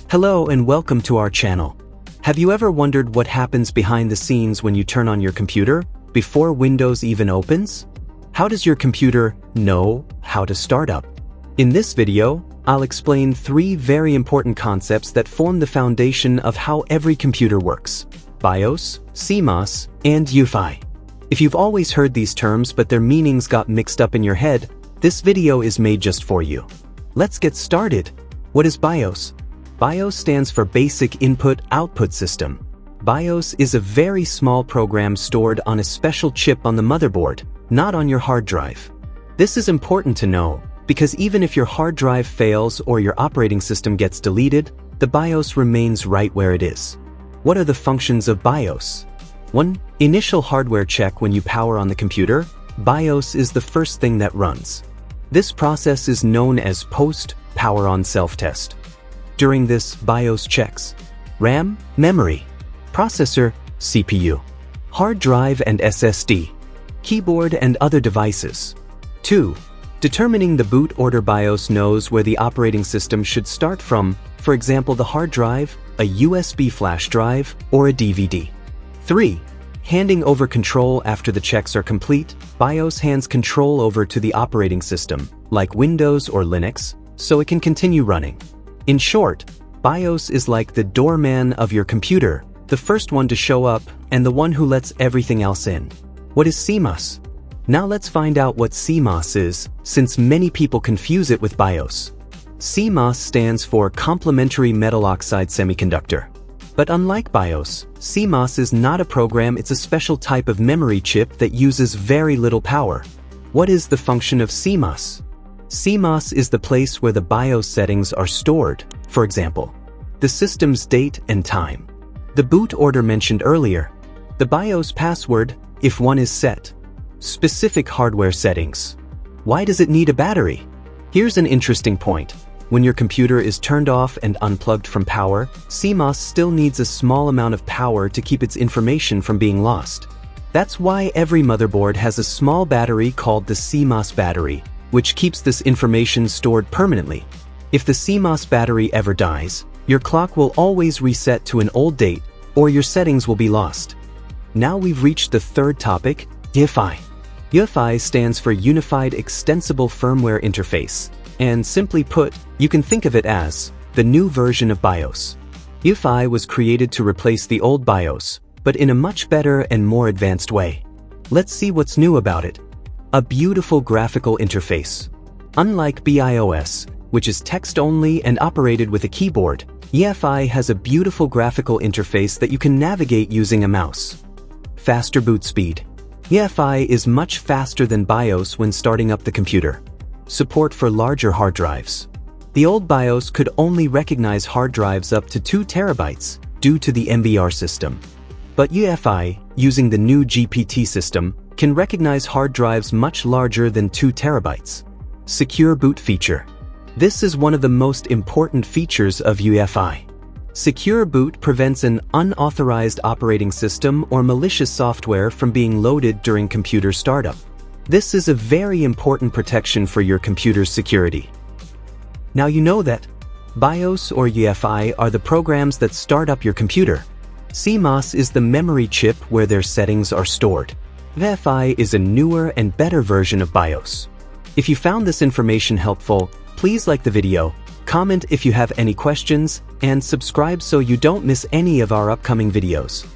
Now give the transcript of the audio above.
Hello and welcome to our channel. Have you ever wondered what happens behind the scenes when you turn on your computer, before Windows even opens? How does your computer know how to start up? In this video, I'll explain 3 very important concepts that form the foundation of how every computer works: BIOS, CMOS, and UEFI. If you've always heard these terms but their meanings got mixed up in your head, this video is made just for you. Let's get started. What is BIOS? BIOS stands for Basic Input-Output System. BIOS is a very small program stored on a special chip on the motherboard, not on your hard drive. This is important to know, because even if your hard drive fails or your operating system gets deleted, the BIOS remains right where it is. What are the functions of BIOS? 1. Initial hardware check. When you power on the computer, BIOS is the first thing that runs. This process is known as post-power on self-test. During this, BIOS checks RAM, memory, processor, CPU, hard drive and SSD, keyboard and other devices. 2. Determining the boot order. BIOS knows where the operating system should start from, for example the hard drive, a USB flash drive, or a DVD. 3. Handing over control. After the checks are complete, BIOS hands control over to the operating system, like Windows or Linux, so it can continue running. In short, BIOS is like the doorman of your computer, the first one to show up and the one who lets everything else in. What is CMOS? Now let's find out what CMOS is, since many people confuse it with BIOS. CMOS stands for Complementary Metal Oxide Semiconductor. But unlike BIOS, CMOS is not a program, it's a special type of memory chip that uses very little power. What is the function of CMOS? CMOS is the place where the BIOS settings are stored, for example, the system's date and time, the boot order mentioned earlier, the BIOS password, if one is set, specific hardware settings. Why does it need a battery? Here's an interesting point. When your computer is turned off and unplugged from power, CMOS still needs a small amount of power to keep its information from being lost. That's why every motherboard has a small battery called the CMOS battery, which keeps this information stored permanently. If the CMOS battery ever dies, your clock will always reset to an old date, or your settings will be lost. Now we've reached the third topic, UEFI. UEFI stands for Unified Extensible Firmware Interface, and simply put, you can think of it as the new version of BIOS. UEFI was created to replace the old BIOS, but in a much better and more advanced way. Let's see what's new about it. A beautiful graphical interface. Unlike BIOS, which is text-only and operated with a keyboard, UEFI has a beautiful graphical interface that you can navigate using a mouse. Faster boot speed. UEFI is much faster than BIOS when starting up the computer. Support for larger hard drives. The old BIOS could only recognize hard drives up to 2 terabytes due to the MBR system. But UEFI, using the new GPT system, can recognize hard drives much larger than 2 terabytes. Secure boot feature. This is one of the most important features of UEFI. Secure boot prevents an unauthorized operating system or malicious software from being loaded during computer startup. This is a very important protection for your computer's security. Now you know that BIOS or UEFI are the programs that start up your computer. CMOS is the memory chip where their settings are stored. UEFI is a newer and better version of BIOS. If you found this information helpful, please like the video, comment if you have any questions, and subscribe so you don't miss any of our upcoming videos.